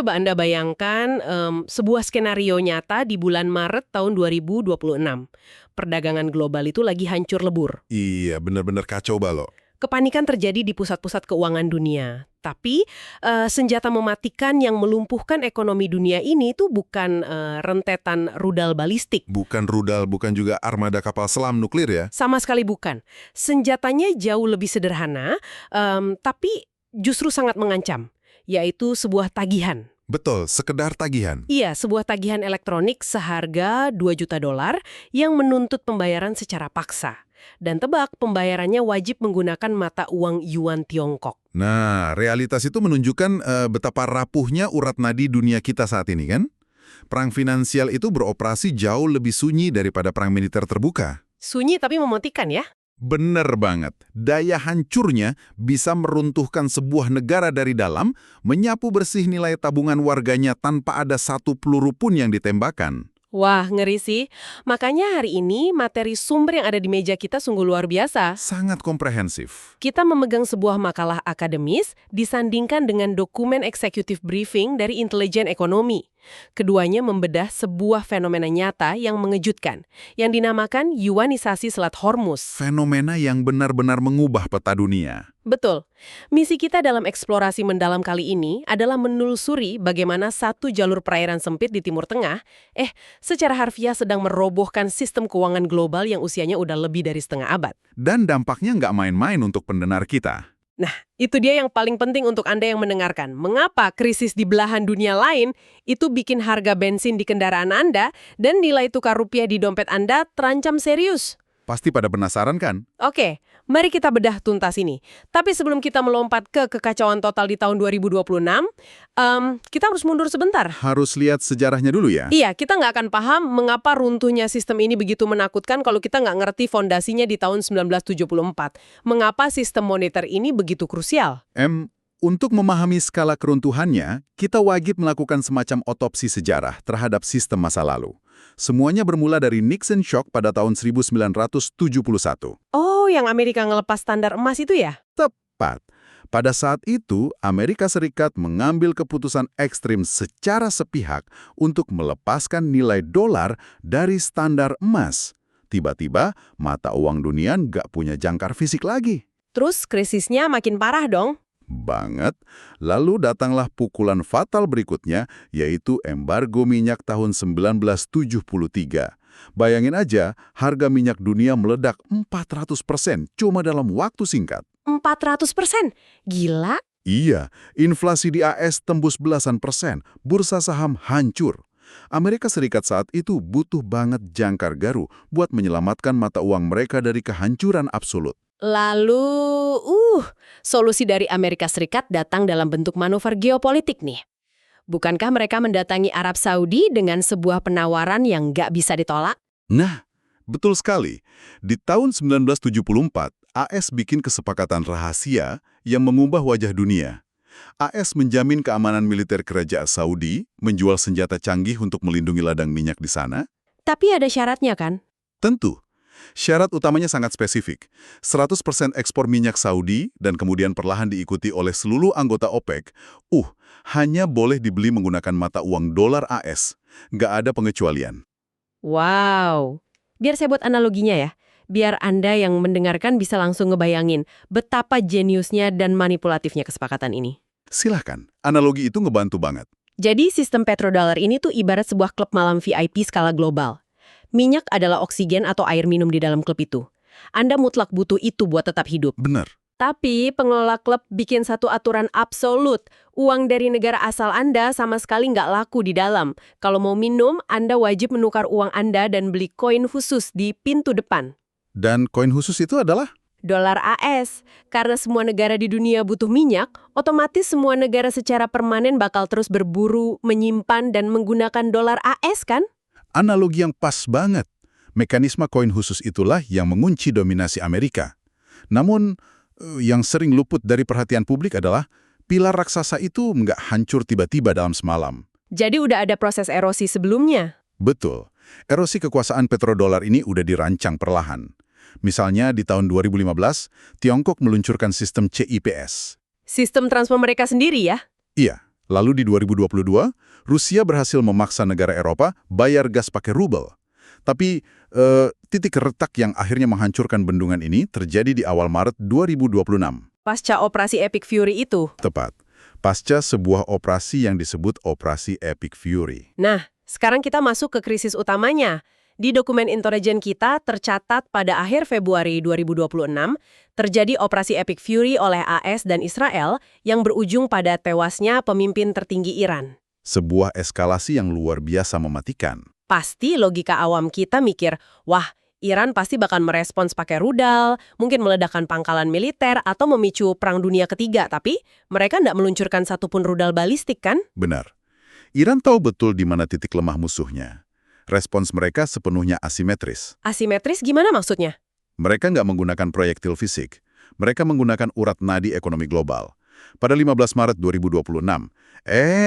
coba Anda bayangkan sebuah skenario nyata di bulan Maret tahun 2026. Perdagangan global itu lagi hancur lebur. Iya, bener-bener kacau balok. Kepanikan terjadi di pusat-pusat keuangan dunia. Tapi senjata mematikan yang melumpuhkan ekonomi dunia ini tuh bukan rentetan rudal balistik. Bukan rudal, bukan juga armada kapal selam nuklir ya? Sama sekali bukan. Senjatanya jauh lebih sederhana, tapi justru sangat mengancam, yaitu sebuah tagihan. Betul, sekedar tagihan. Iya, sebuah tagihan elektronik seharga $2 juta yang menuntut pembayaran secara paksa. Dan tebak, pembayarannya wajib menggunakan mata uang Yuan Tiongkok. Nah, realitas itu menunjukkan betapa rapuhnya urat nadi dunia kita saat ini kan? Perang finansial itu beroperasi jauh lebih sunyi daripada perang militer terbuka. Sunyi tapi mematikan ya? Bener banget. Daya hancurnya bisa meruntuhkan sebuah negara dari dalam, menyapu bersih nilai tabungan warganya tanpa ada satu peluru pun yang ditembakkan. Wah, ngeri sih. Makanya hari ini materi sumber yang ada di meja kita sungguh luar biasa. Sangat komprehensif. Kita memegang sebuah makalah akademis disandingkan dengan dokumen executive briefing dari intelijen ekonomi. Keduanya membedah sebuah fenomena nyata yang mengejutkan, yang dinamakan yuanisasi Selat Hormuz. Fenomena yang benar-benar mengubah peta dunia. Betul. Misi kita dalam eksplorasi mendalam kali ini adalah menelusuri bagaimana satu jalur perairan sempit di Timur Tengah, secara harfiah sedang merobohkan sistem keuangan global yang usianya udah lebih dari setengah abad. Dan dampaknya nggak main-main untuk pendengar kita. Nah, itu dia yang paling penting untuk Anda yang mendengarkan. Mengapa krisis di belahan dunia lain itu bikin harga bensin di kendaraan Anda dan nilai tukar rupiah di dompet Anda terancam serius? Pasti pada penasaran kan? Oke, mari kita bedah tuntas ini. Tapi sebelum kita melompat ke kekacauan total di tahun 2026, kita harus mundur sebentar. Harus lihat sejarahnya dulu ya? Iya, kita nggak akan paham mengapa runtuhnya sistem ini begitu menakutkan kalau kita nggak ngerti fondasinya di tahun 1974. Mengapa sistem moneter ini begitu krusial? Untuk memahami skala keruntuhannya, kita wajib melakukan semacam otopsi sejarah terhadap sistem masa lalu. Semuanya bermula dari Nixon Shock pada tahun 1971. Oh, yang Amerika ngelepas standar emas itu ya? Tepat. Pada saat itu, Amerika Serikat mengambil keputusan ekstrim secara sepihak untuk melepaskan nilai dolar dari standar emas. Tiba-tiba, mata uang dunia nggak punya jangkar fisik lagi. Terus krisisnya makin parah dong? Banget. Lalu datanglah pukulan fatal berikutnya, yaitu embargo minyak tahun 1973. Bayangin aja, harga minyak dunia meledak 400% cuma dalam waktu singkat. 400%? Gila? Iya, inflasi di AS tembus belasan persen, bursa saham hancur. Amerika Serikat saat itu butuh banget jangkar garu buat menyelamatkan mata uang mereka dari kehancuran absolut. Lalu, solusi dari Amerika Serikat datang dalam bentuk manuver geopolitik nih. Bukankah mereka mendatangi Arab Saudi dengan sebuah penawaran yang nggak bisa ditolak? Nah, betul sekali. Di tahun 1974, AS bikin kesepakatan rahasia yang mengubah wajah dunia. AS menjamin keamanan militer kerajaan Saudi, menjual senjata canggih untuk melindungi ladang minyak di sana. Tapi ada syaratnya kan? Tentu. Syarat utamanya sangat spesifik. 100% ekspor minyak Saudi dan kemudian perlahan diikuti oleh seluruh anggota OPEC, hanya boleh dibeli menggunakan mata uang dolar AS. Nggak ada pengecualian. Wow. Biar saya buat analoginya ya. Biar Anda yang mendengarkan bisa langsung ngebayangin betapa jeniusnya dan manipulatifnya kesepakatan ini. Silahkan, analogi itu ngebantu banget. Jadi sistem petrodollar ini tuh ibarat sebuah klub malam VIP skala global. Minyak adalah oksigen atau air minum di dalam klub itu. Anda mutlak butuh itu buat tetap hidup. Bener. Tapi pengelola klub bikin satu aturan absolut. Uang dari negara asal Anda sama sekali nggak laku di dalam. Kalau mau minum, Anda wajib menukar uang Anda dan beli koin khusus di pintu depan. Dan koin khusus itu adalah? Dolar AS. Karena semua negara di dunia butuh minyak, otomatis semua negara secara permanen bakal terus berburu, menyimpan, dan menggunakan dolar AS kan? Analogi yang pas banget. Mekanisme koin khusus itulah yang mengunci dominasi Amerika. Namun, yang sering luput dari perhatian publik adalah pilar raksasa itu nggak hancur tiba-tiba dalam semalam. Jadi udah ada proses erosi sebelumnya? Betul. Erosi kekuasaan petrodolar ini udah dirancang perlahan. Misalnya di tahun 2015, Tiongkok meluncurkan sistem CIPS. Sistem transfer mereka sendiri ya? Iya. Lalu di 2022, Rusia berhasil memaksa negara Eropa bayar gas pakai rubel. Tapi titik retak yang akhirnya menghancurkan bendungan ini terjadi di awal Maret 2026. Pasca operasi Epic Fury itu. Tepat. Pasca sebuah operasi yang disebut Operasi Epic Fury. Nah, sekarang kita masuk ke krisis utamanya. Di dokumen intelijen kita tercatat pada akhir Februari 2026, terjadi operasi Epic Fury oleh AS dan Israel yang berujung pada tewasnya pemimpin tertinggi Iran. Sebuah eskalasi yang luar biasa mematikan. Pasti logika awam kita mikir, wah, Iran pasti bakal merespons pakai rudal, mungkin meledakkan pangkalan militer atau memicu Perang Dunia Ketiga, tapi mereka nggak meluncurkan satupun rudal balistik kan? Benar. Iran tahu betul di mana titik lemah musuhnya. Respons mereka sepenuhnya asimetris. Asimetris gimana maksudnya? Mereka nggak menggunakan proyektil fisik. Mereka menggunakan urat nadi ekonomi global. Pada 15 Maret 2026,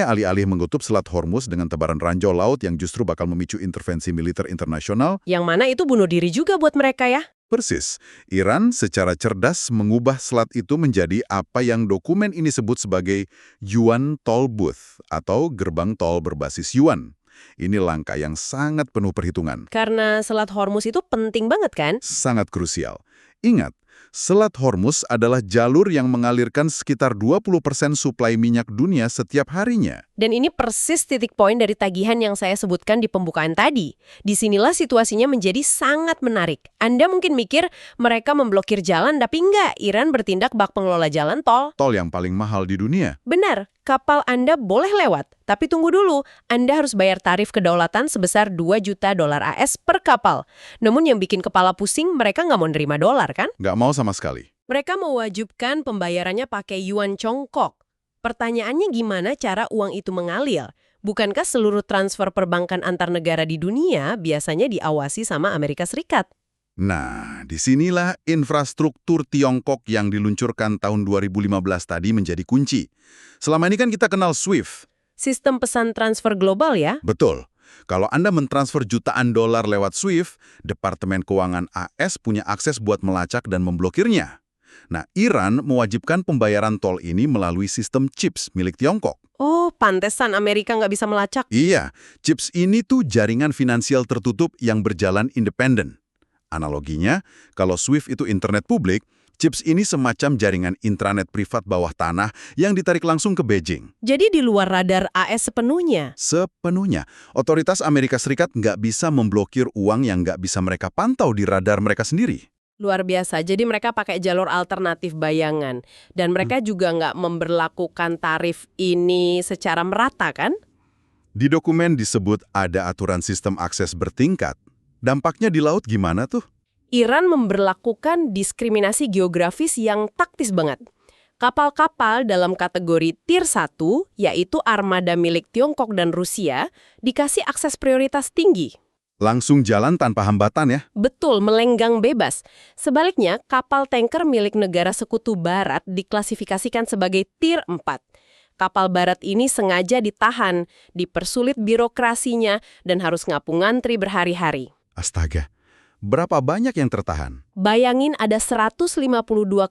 alih-alih mengutup Selat Hormuz dengan tebaran ranjau laut yang justru bakal memicu intervensi militer internasional. Yang mana itu bunuh diri juga buat mereka ya? Persis, Iran secara cerdas mengubah selat itu menjadi apa yang dokumen ini sebut sebagai Yuan Toll Booth atau gerbang tol berbasis yuan. Ini langkah yang sangat penuh perhitungan. Karena Selat Hormuz itu penting banget kan? Sangat krusial. Ingat, Selat Hormuz adalah jalur yang mengalirkan sekitar 20% suplai minyak dunia setiap harinya. Dan ini persis titik poin dari tagihan yang saya sebutkan di pembukaan tadi. Disinilah situasinya menjadi sangat menarik. Anda mungkin mikir mereka memblokir jalan, tapi enggak, Iran bertindak bak pengelola jalan tol. Tol yang paling mahal di dunia. Benar, kapal Anda boleh lewat. Tapi tunggu dulu, Anda harus bayar tarif kedaulatan sebesar $2 juta AS per kapal. Namun yang bikin kepala pusing, mereka nggak mau nerima dolar kan? Nggak mau sama sekali. Mereka mewajibkan pembayarannya pakai yuan Congkok. Pertanyaannya gimana cara uang itu mengalir? Bukankah seluruh transfer perbankan antar negara di dunia biasanya diawasi sama Amerika Serikat? Nah, disinilah infrastruktur Tiongkok yang diluncurkan tahun 2015 tadi menjadi kunci. Selama ini kan kita kenal SWIFT. Sistem pesan transfer global ya? Betul. Kalau Anda mentransfer jutaan dolar lewat SWIFT, Departemen Keuangan AS punya akses buat melacak dan memblokirnya. Nah, Iran mewajibkan pembayaran tol ini melalui sistem CHIPS milik Tiongkok. Oh, pantesan Amerika nggak bisa melacak. Iya, CHIPS ini tuh jaringan finansial tertutup yang berjalan independen. Analoginya, kalau SWIFT itu internet publik, CHIPS ini semacam jaringan intranet privat bawah tanah yang ditarik langsung ke Beijing. Jadi di luar radar AS sepenuhnya? Sepenuhnya. Otoritas Amerika Serikat nggak bisa memblokir uang yang nggak bisa mereka pantau di radar mereka sendiri. Luar biasa, jadi mereka pakai jalur alternatif bayangan. Dan mereka juga nggak memberlakukan tarif ini secara merata kan? Di dokumen disebut ada aturan sistem akses bertingkat. Dampaknya di laut gimana tuh? Iran memberlakukan diskriminasi geografis yang taktis banget. Kapal-kapal dalam kategori Tier 1, yaitu armada milik Tiongkok dan Rusia, dikasih akses prioritas tinggi. Langsung jalan tanpa hambatan ya? Betul, melenggang bebas. Sebaliknya, kapal tanker milik negara sekutu barat diklasifikasikan sebagai Tier 4. Kapal barat ini sengaja ditahan, dipersulit birokrasinya, dan harus ngapung ngantri berhari-hari. Astaga, berapa banyak yang tertahan? Bayangin ada 152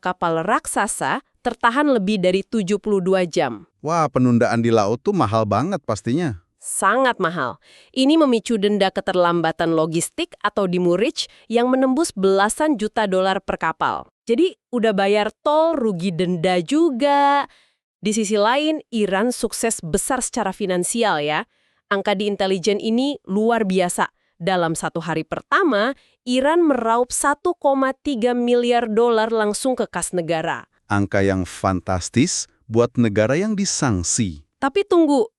kapal raksasa tertahan lebih dari 72 jam. Wah, penundaan di laut tuh mahal banget pastinya. Sangat mahal. Ini memicu denda keterlambatan logistik atau demurrage yang menembus belasan juta dolar per kapal. Jadi udah bayar tol, rugi denda juga. Di sisi lain, Iran sukses besar secara finansial ya. Angka di intelijen ini luar biasa. Dalam satu hari pertama, Iran meraup 1,3 miliar dolar langsung ke kas negara. Angka yang fantastis buat negara yang disangsi. Tapi tunggu,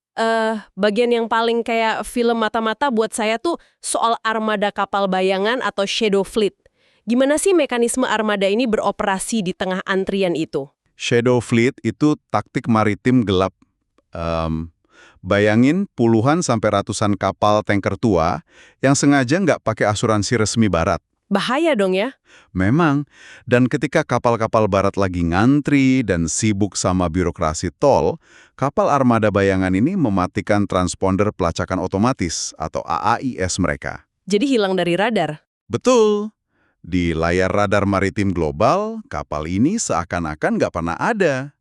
bagian yang paling kayak film mata-mata buat saya tuh soal armada kapal bayangan atau shadow fleet. Gimana sih mekanisme armada ini beroperasi di tengah antrian itu? Shadow fleet itu taktik maritim gelap. Bayangin puluhan sampai ratusan kapal tanker tua yang sengaja nggak pakai asuransi resmi barat. Bahaya dong ya? Memang, dan ketika kapal-kapal barat lagi ngantri dan sibuk sama birokrasi tol, kapal armada bayangan ini mematikan transponder pelacakan otomatis atau AAIS mereka. Jadi hilang dari radar? Betul. Di layar radar maritim global, kapal ini seakan-akan nggak pernah ada.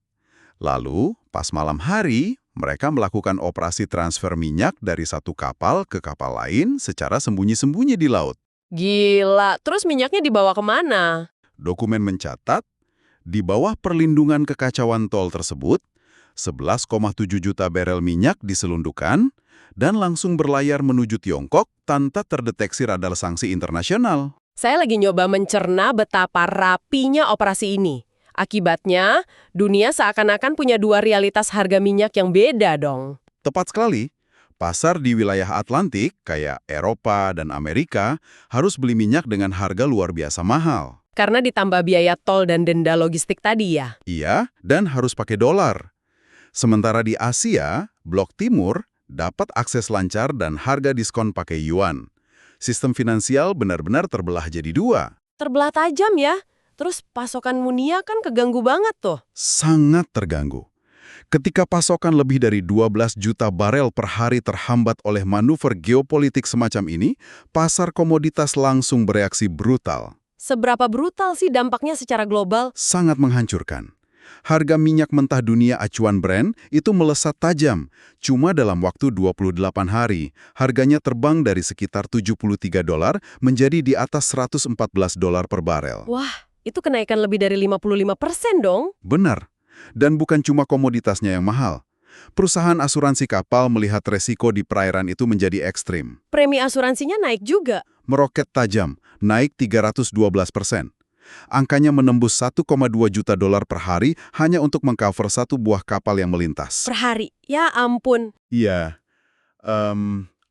Lalu, pas malam hari, Mereka melakukan operasi transfer minyak dari satu kapal ke kapal lain secara sembunyi-sembunyi di laut. Gila, terus minyaknya dibawa kemana? Dokumen mencatat, di bawah perlindungan kekacauan tol tersebut, 11,7 juta barel minyak diselundupkan dan langsung berlayar menuju Tiongkok tanpa terdeteksi radar sanksi internasional. Saya lagi nyoba mencerna betapa rapinya operasi ini. Akibatnya, dunia seakan-akan punya dua realitas harga minyak yang beda dong. Tepat sekali, pasar di wilayah Atlantik, kayak Eropa dan Amerika, harus beli minyak dengan harga luar biasa mahal. Karena ditambah biaya tol dan denda logistik tadi ya. Iya, dan harus pakai dolar. Sementara di Asia, Blok Timur dapat akses lancar dan harga diskon pakai yuan. Sistem finansial benar-benar terbelah jadi dua. Terbelah tajam ya. Terus pasokan munia kan keganggu banget tuh. Sangat terganggu. Ketika pasokan lebih dari 12 juta barel per hari terhambat oleh manuver geopolitik semacam ini, pasar komoditas langsung bereaksi brutal. Seberapa brutal sih dampaknya secara global? Sangat menghancurkan. Harga minyak mentah dunia acuan Brent itu melesat tajam. Cuma dalam waktu 28 hari, harganya terbang dari sekitar $73 menjadi di atas $114 per barel. Wah, itu kenaikan lebih dari 55% dong. Benar. Dan bukan cuma komoditasnya yang mahal. Perusahaan asuransi kapal melihat resiko di perairan itu menjadi ekstrim. Premi asuransinya naik juga. Meroket tajam, naik 312%. Angkanya menembus $1,2 juta per hari hanya untuk mengcover satu buah kapal yang melintas. Per hari? Ya ampun. Iya.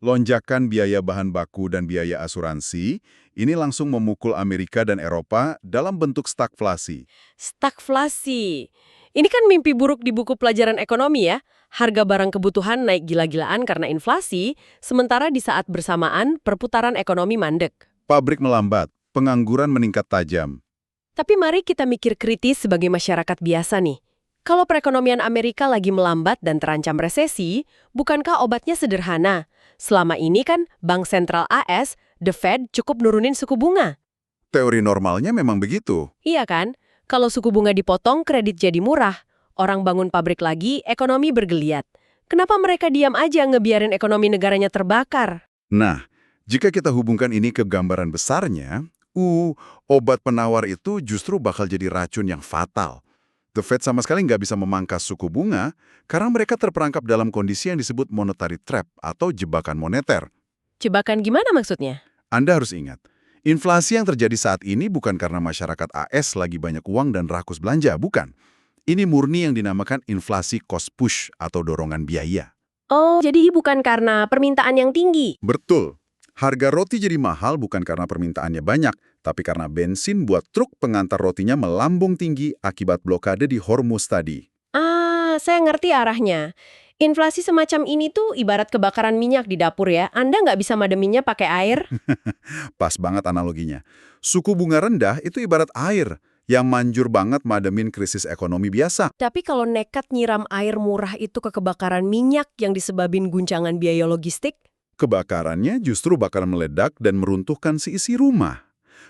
Lonjakan biaya bahan baku dan biaya asuransi ini langsung memukul Amerika dan Eropa dalam bentuk stagflasi. Stagflasi. Ini kan mimpi buruk di buku pelajaran ekonomi ya. Harga barang kebutuhan naik gila-gilaan karena inflasi, sementara di saat bersamaan perputaran ekonomi mandek. Pabrik melambat, pengangguran meningkat tajam. Tapi mari kita mikir kritis sebagai masyarakat biasa nih. Kalau perekonomian Amerika lagi melambat dan terancam resesi, bukankah obatnya sederhana? Selama ini kan Bank Sentral AS, The Fed, cukup nurunin suku bunga. Teori normalnya memang begitu. Iya kan? Kalau suku bunga dipotong, kredit jadi murah. Orang bangun pabrik lagi, ekonomi bergeliat. Kenapa mereka diam aja ngebiarin ekonomi negaranya terbakar? Nah, jika kita hubungkan ini ke gambaran besarnya, obat penawar itu justru bakal jadi racun yang fatal. The Fed sama sekali nggak bisa memangkas suku bunga karena mereka terperangkap dalam kondisi yang disebut monetary trap atau jebakan moneter. Jebakan gimana maksudnya? Anda harus ingat, inflasi yang terjadi saat ini bukan karena masyarakat AS lagi banyak uang dan rakus belanja, bukan. Ini murni yang dinamakan inflasi cost push atau dorongan biaya. Oh, jadi bukan karena permintaan yang tinggi? Betul. Harga roti jadi mahal bukan karena permintaannya banyak, tapi karena bensin buat truk pengantar rotinya melambung tinggi akibat blokade di Hormuz tadi. Ah, saya ngerti arahnya. Inflasi semacam ini tuh ibarat kebakaran minyak di dapur ya. Anda nggak bisa mademinnya pakai air. Pas banget analoginya. Suku bunga rendah itu ibarat air yang manjur banget mademin krisis ekonomi biasa. Tapi kalau nekat nyiram air murah itu ke kebakaran minyak yang disebabin guncangan biaya logistik, Kebakarannya justru bakal meledak dan meruntuhkan seisi rumah.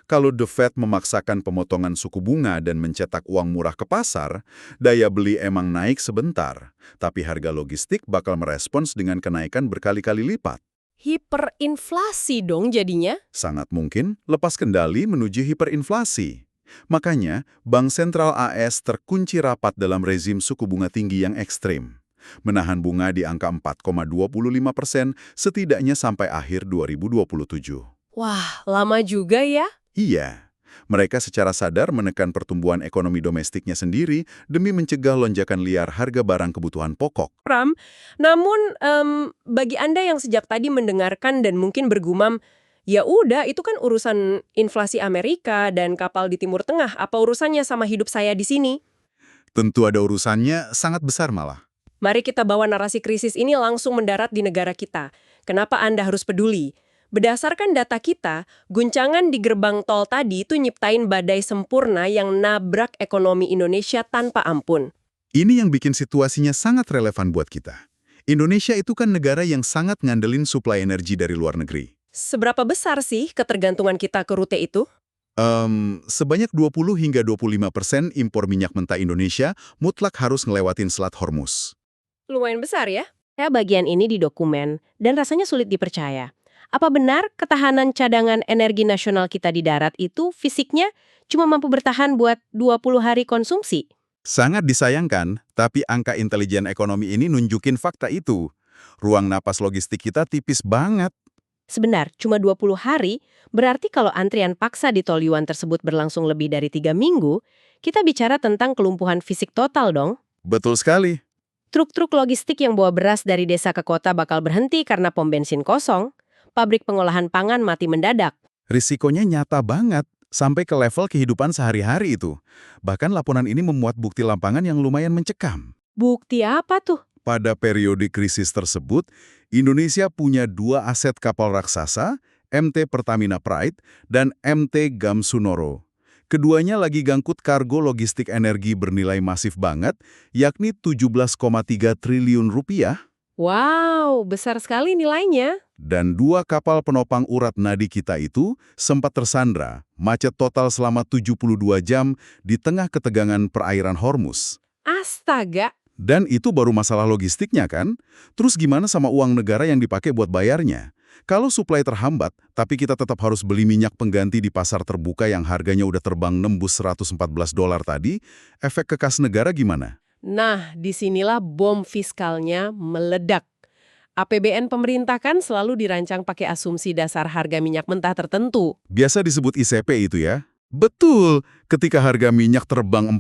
Kalau The Fed memaksakan pemotongan suku bunga dan mencetak uang murah ke pasar, daya beli emang naik sebentar, tapi harga logistik bakal merespons dengan kenaikan berkali-kali lipat. hiperinflasi dong jadinya. Sangat mungkin lepas kendali menuju hiperinflasi. Makanya, Bank Sentral AS terkunci rapat dalam rezim suku bunga tinggi yang ekstrim. Menahan bunga di angka 4,25% setidaknya sampai akhir 2027. Wah, lama juga ya. Iya, mereka secara sadar menekan pertumbuhan ekonomi domestiknya sendiri demi mencegah lonjakan liar harga barang kebutuhan pokok. Pram, namun bagi Anda yang sejak tadi mendengarkan dan mungkin bergumam, ya udah itu kan urusan inflasi Amerika dan kapal di Timur Tengah, apa urusannya sama hidup saya di sini? Tentu ada urusannya sangat besar malah. Mari kita bawa narasi krisis ini langsung mendarat di negara kita. Kenapa Anda harus peduli? Berdasarkan data kita, guncangan di gerbang tol tadi itu nyiptain badai sempurna yang nabrak ekonomi Indonesia tanpa ampun. Ini yang bikin situasinya sangat relevan buat kita. Indonesia itu kan negara yang sangat ngandelin suplai energi dari luar negeri. Seberapa besar sih ketergantungan kita ke rute itu? Sebanyak 20 hingga 25% impor minyak mentah Indonesia mutlak harus ngelewatin Selat Hormuz. Lumayan besar ya. Saya bagian ini di dokumen, dan rasanya sulit dipercaya. Apa benar ketahanan cadangan energi nasional kita di darat itu fisiknya cuma mampu bertahan buat 20 hari konsumsi? Sangat disayangkan, tapi angka intelijen ekonomi ini nunjukin fakta itu. Ruang napas logistik kita tipis banget. Sebenar, cuma 20 hari, berarti kalau antrian paksa di tol Yuan tersebut berlangsung lebih dari 3 minggu, kita bicara tentang kelumpuhan fisik total dong. Betul sekali. Truk-truk logistik yang bawa beras dari desa ke kota bakal berhenti karena pom bensin kosong. Pabrik pengolahan pangan mati mendadak. Risikonya nyata banget, sampai ke level kehidupan sehari-hari itu. Bahkan laporan ini memuat bukti lapangan yang lumayan mencekam. Bukti apa tuh? Pada periode krisis tersebut, Indonesia punya 2 aset kapal raksasa, MT Pertamina Pride dan MT Gamsunoro. Keduanya lagi gangkut kargo logistik energi bernilai masif banget, yakni 17,3 triliun rupiah, Wow, besar sekali nilainya. dan 2 kapal penopang urat nadi kita itu sempat tersandra, macet total selama 72 jam di tengah ketegangan perairan Hormuz. Astaga, Dan itu baru masalah logistiknya kan? Terus gimana sama uang negara yang dipakai buat bayarnya? Kalau suplai terhambat, tapi kita tetap harus beli minyak pengganti di pasar terbuka yang harganya udah terbang nembus $114 tadi, efek ke kas negara gimana? nah disinilah bom fiskalnya meledak. APBN pemerintah kan selalu dirancang pakai asumsi dasar harga minyak mentah tertentu. Biasa disebut ICP itu ya? Betul, ketika harga minyak terbang $40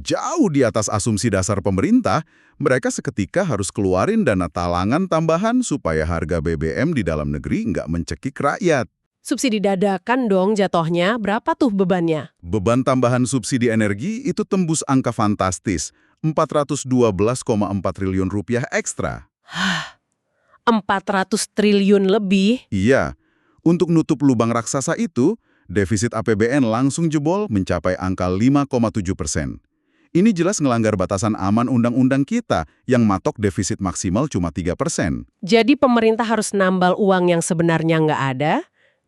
jauh di atas asumsi dasar pemerintah, mereka seketika harus keluarin dana talangan tambahan supaya harga BBM di dalam negeri nggak mencekik rakyat. Subsidi dadakan dong jatohnya, berapa tuh bebannya? Beban tambahan subsidi energi itu tembus angka fantastis, 412,4 triliun rupiah ekstra. 400 triliun lebih? Iya, untuk nutup lubang raksasa itu, defisit APBN langsung jebol mencapai angka 5,7%. Ini jelas ngelanggar batasan aman undang-undang kita yang matok defisit maksimal cuma 3%. Jadi pemerintah harus nambal uang yang sebenarnya nggak ada.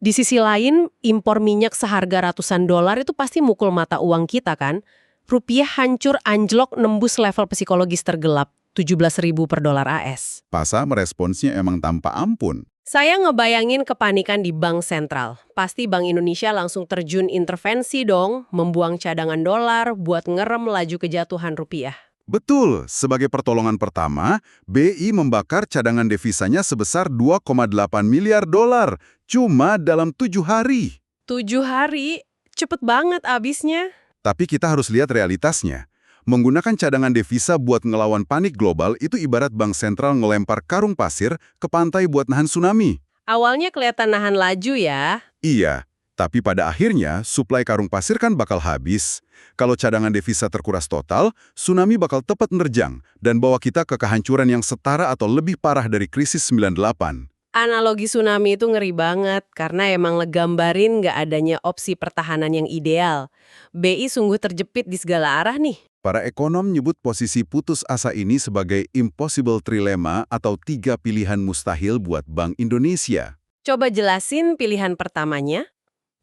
Di sisi lain, impor minyak seharga ratusan dolar itu pasti mukul mata uang kita kan? Rupiah hancur anjlok nembus level psikologis tergelap, 17.000 per dolar AS. Pasar meresponsnya emang tanpa ampun. Saya ngebayangin kepanikan di Bank Sentral. Pasti Bank Indonesia langsung terjun intervensi dong, membuang cadangan dolar buat ngerem laju kejatuhan rupiah. Betul, sebagai pertolongan pertama, BI membakar cadangan devisanya sebesar 2,8 miliar dolar cuma dalam 7 hari. 7 hari? Cepet banget abisnya. Tapi kita harus lihat realitasnya. Menggunakan cadangan devisa buat ngelawan panik global itu ibarat bank sentral ngelempar karung pasir ke pantai buat nahan tsunami. Awalnya kelihatan nahan laju ya. Iya, tapi pada akhirnya suplai karung pasir kan bakal habis. Kalau cadangan devisa terkuras total, tsunami bakal tepat nerjang dan bawa kita ke kehancuran yang setara atau lebih parah dari krisis 98. Analogi tsunami itu ngeri banget karena emang ngegambarin nggak adanya opsi pertahanan yang ideal. BI sungguh terjepit di segala arah nih. Para ekonom nyebut posisi putus asa ini sebagai impossible trilemma atau 3 pilihan mustahil buat Bank Indonesia. Coba jelasin pilihan pertamanya.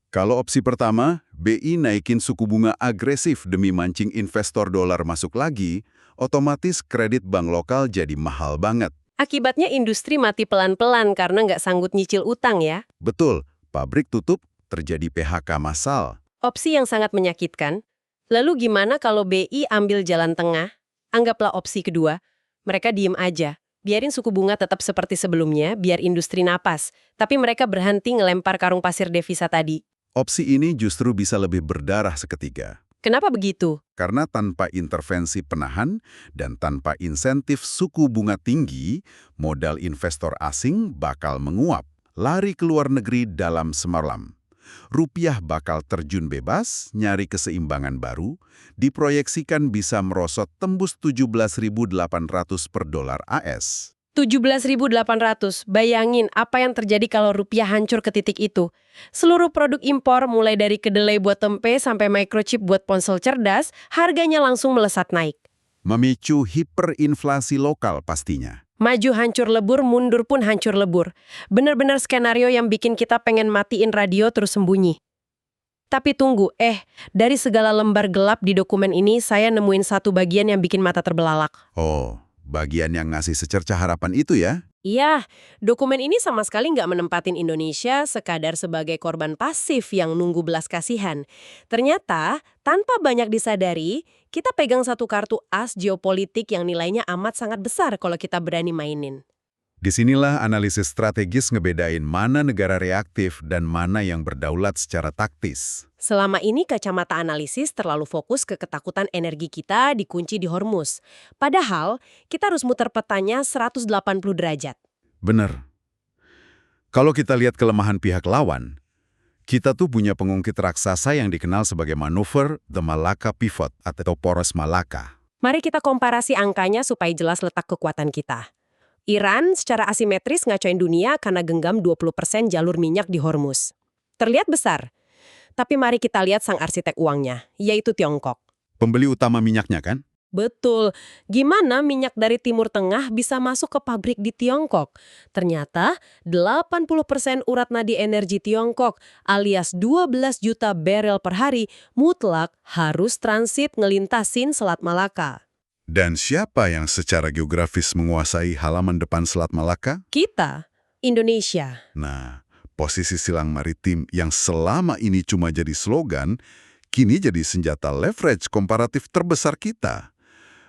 Kalau opsi pertama, BI naikin suku bunga agresif demi mancing investor dolar masuk lagi, otomatis kredit bank lokal jadi mahal banget. Akibatnya industri mati pelan-pelan karena nggak sanggup nyicil utang ya. Betul, pabrik tutup, terjadi PHK massal. Opsi yang sangat menyakitkan. Lalu gimana kalau BI ambil jalan tengah? Anggaplah opsi kedua. Mereka diem aja. Biarin suku bunga tetap seperti sebelumnya, biar industri napas. Tapi mereka berhenti ngelempar karung pasir devisa tadi. Opsi ini justru bisa lebih berdarah seketika. Kenapa begitu? Karena tanpa intervensi penahan dan tanpa insentif suku bunga tinggi, modal investor asing bakal menguap, lari ke luar negeri dalam semalam. Rupiah bakal terjun bebas, nyari keseimbangan baru, diproyeksikan bisa merosot tembus 17.800 per dolar AS. 17.800. Bayangin apa yang terjadi kalau rupiah hancur ke titik itu. Seluruh produk impor mulai dari kedelai buat tempe sampai microchip buat ponsel cerdas, harganya langsung melesat naik. Memicu hiperinflasi lokal pastinya. Maju hancur lebur, mundur pun hancur lebur. Benar-benar skenario yang bikin kita pengen matiin radio terus sembunyi. Tapi tunggu, dari segala lembar gelap di dokumen ini saya nemuin satu bagian yang bikin mata terbelalak. Oh, bagian yang ngasih secerca harapan itu ya. Iya, dokumen ini sama sekali nggak menempatin Indonesia sekadar sebagai korban pasif yang nunggu belas kasihan. Ternyata, tanpa banyak disadari, kita pegang satu kartu as geopolitik yang nilainya amat sangat besar kalau kita berani mainin. Disinilah analisis strategis ngebedain mana negara reaktif dan mana yang berdaulat secara taktis. Selama ini kacamata analisis terlalu fokus ke ketakutan energi kita dikunci di Hormuz. Padahal, kita harus muter petanya 180 derajat. Bener. Kalau kita lihat kelemahan pihak lawan, kita tuh punya pengungkit raksasa yang dikenal sebagai manuver The Malacca Pivot atau poros Malacca. Mari kita komparasi angkanya supaya jelas letak kekuatan kita. Iran secara asimetris ngacoin dunia karena genggam 20% jalur minyak di Hormuz. Terlihat besar. Tapi mari kita lihat sang arsitek uangnya, yaitu Tiongkok. Pembeli utama minyaknya kan? Betul. Gimana minyak dari Timur Tengah bisa masuk ke pabrik di Tiongkok? Ternyata 80% urat nadi energi Tiongkok alias 12 juta barel per hari mutlak harus transit ngelintasin Selat Malaka. Dan siapa yang secara geografis menguasai halaman depan Selat Malaka? Kita, Indonesia. Nah, posisi silang maritim yang selama ini cuma jadi slogan, kini jadi senjata leverage komparatif terbesar kita.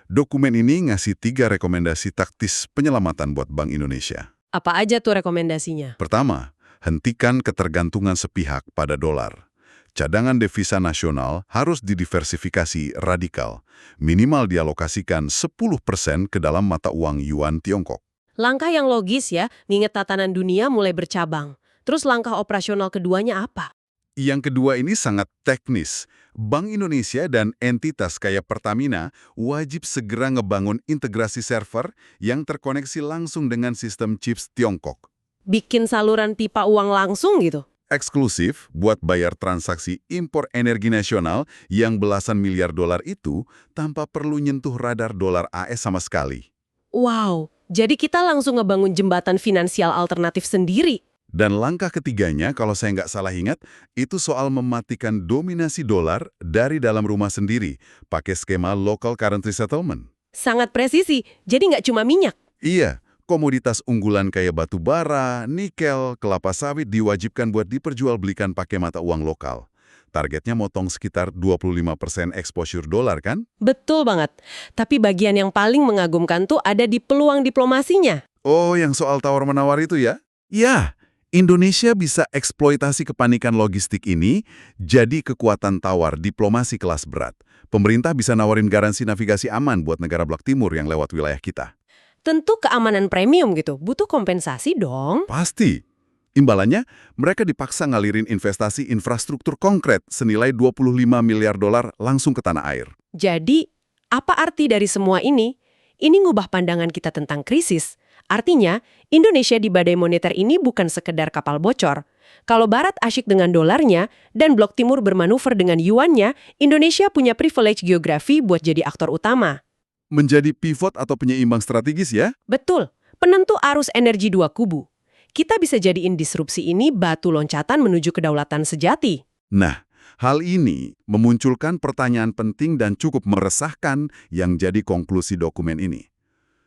Dokumen ini ngasih 3 rekomendasi taktis penyelamatan buat Bank Indonesia. Apa aja tuh rekomendasinya? Pertama, hentikan ketergantungan sepihak pada dolar. Cadangan devisa nasional harus didiversifikasi radikal. Minimal dialokasikan 10% ke dalam mata uang yuan Tiongkok. Langkah yang logis ya, mengingat tatanan dunia mulai bercabang. Terus langkah operasional keduanya apa? Yang kedua ini sangat teknis. Bank Indonesia dan entitas kayak Pertamina wajib segera ngebangun integrasi server yang terkoneksi langsung dengan sistem chips Tiongkok. Bikin saluran pipa uang langsung gitu? Eksklusif buat bayar transaksi impor energi nasional yang belasan miliar dolar itu tanpa perlu nyentuh radar dolar AS sama sekali. Wow, jadi kita langsung ngebangun jembatan finansial alternatif sendiri. Dan langkah ketiganya, kalau saya nggak salah ingat, itu soal mematikan dominasi dolar dari dalam rumah sendiri, pakai skema local currency settlement. Sangat presisi, jadi nggak cuma minyak. Iya, komoditas unggulan kayak batu bara, nikel, kelapa sawit diwajibkan buat diperjualbelikan pakai mata uang lokal. Targetnya motong sekitar 25% exposure dolar kan? Betul banget. Tapi bagian yang paling mengagumkan tuh ada di peluang diplomasinya. Oh, yang soal tawar-menawar itu ya? Ya. Indonesia bisa eksploitasi kepanikan logistik ini jadi kekuatan tawar diplomasi kelas berat. Pemerintah bisa nawarin garansi navigasi aman buat negara Blok Timur yang lewat wilayah kita. Tentu keamanan premium gitu, butuh kompensasi dong. Pasti. Imbalannya, mereka dipaksa ngalirin investasi infrastruktur konkret senilai 25 miliar dolar langsung ke tanah air. Jadi, apa arti dari semua ini? Ini ngubah pandangan kita tentang krisis. Artinya, Indonesia di badai moneter ini bukan sekedar kapal bocor. Kalau Barat asyik dengan dolarnya dan Blok Timur bermanuver dengan yuannya, Indonesia punya privilege geografi buat jadi aktor utama. Menjadi pivot atau penyeimbang strategis ya? Betul, penentu arus energi dua kubu. Kita bisa jadiin disrupsi ini batu loncatan menuju kedaulatan sejati. Nah, hal ini memunculkan pertanyaan penting dan cukup meresahkan yang jadi konklusi dokumen ini.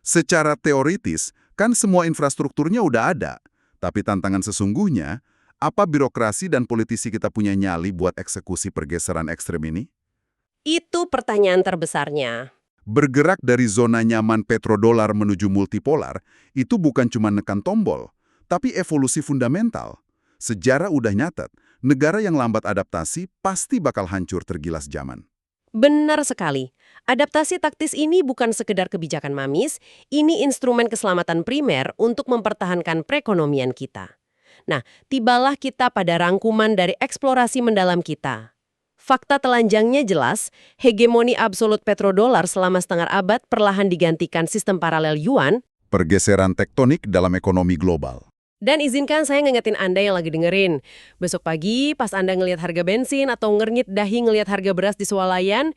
Secara teoritis, kan semua infrastrukturnya udah ada. Tapi tantangan sesungguhnya, apa birokrasi dan politisi kita punya nyali buat eksekusi pergeseran ekstrem ini? Itu pertanyaan terbesarnya. Bergerak dari zona nyaman petrodolar menuju multipolar, itu bukan cuma nekan tombol, tapi evolusi fundamental. Sejarah udah nyatet, negara yang lambat adaptasi pasti bakal hancur tergilas zaman. Benar sekali. Adaptasi taktis ini bukan sekedar kebijakan mamis, ini instrumen keselamatan primer untuk mempertahankan perekonomian kita. Nah, tibalah kita pada rangkuman dari eksplorasi mendalam kita. Fakta telanjangnya jelas, hegemoni absolut petrodolar selama setengah abad perlahan digantikan sistem paralel yuan. Pergeseran tektonik dalam ekonomi global. Dan izinkan saya ngingetin Anda yang lagi dengerin. Besok pagi, pas Anda ngelihat harga bensin atau ngernyit dahi ngelihat harga beras di swalayan,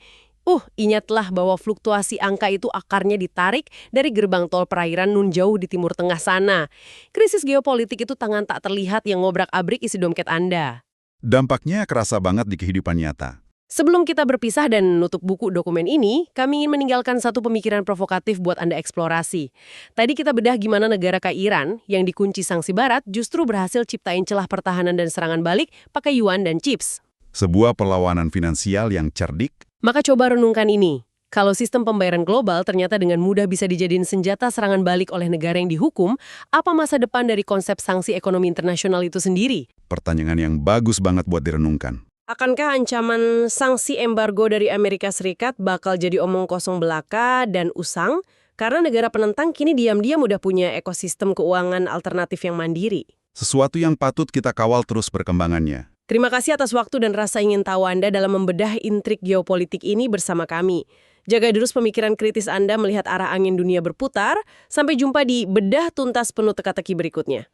ingatlah bahwa fluktuasi angka itu akarnya ditarik dari gerbang tol perairan nun jauh di Timur Tengah sana. Krisis geopolitik itu tangan tak terlihat yang ngobrak-abrik isi dompet Anda. Dampaknya kerasa banget di kehidupan nyata. Sebelum kita berpisah dan nutup buku dokumen ini, kami ingin meninggalkan satu pemikiran provokatif buat Anda eksplorasi. Tadi kita bedah gimana negara kayak Iran, yang dikunci sanksi barat, justru berhasil ciptain celah pertahanan dan serangan balik pakai yuan dan chips. Sebuah perlawanan finansial yang cerdik. Maka coba renungkan ini. Kalau sistem pembayaran global ternyata dengan mudah bisa dijadiin senjata serangan balik oleh negara yang dihukum, apa masa depan dari konsep sanksi ekonomi internasional itu sendiri? Pertanyaan yang bagus banget buat direnungkan. Akankah ancaman sanksi embargo dari Amerika Serikat bakal jadi omong kosong belaka dan usang? Karena negara penentang kini diam-diam udah punya ekosistem keuangan alternatif yang mandiri. Sesuatu yang patut kita kawal terus perkembangannya. Terima kasih atas waktu dan rasa ingin tahu Anda dalam membedah intrik geopolitik ini bersama kami. Jaga terus pemikiran kritis Anda melihat arah angin dunia berputar. Sampai jumpa di Bedah Tuntas Penuh Teka-teki berikutnya.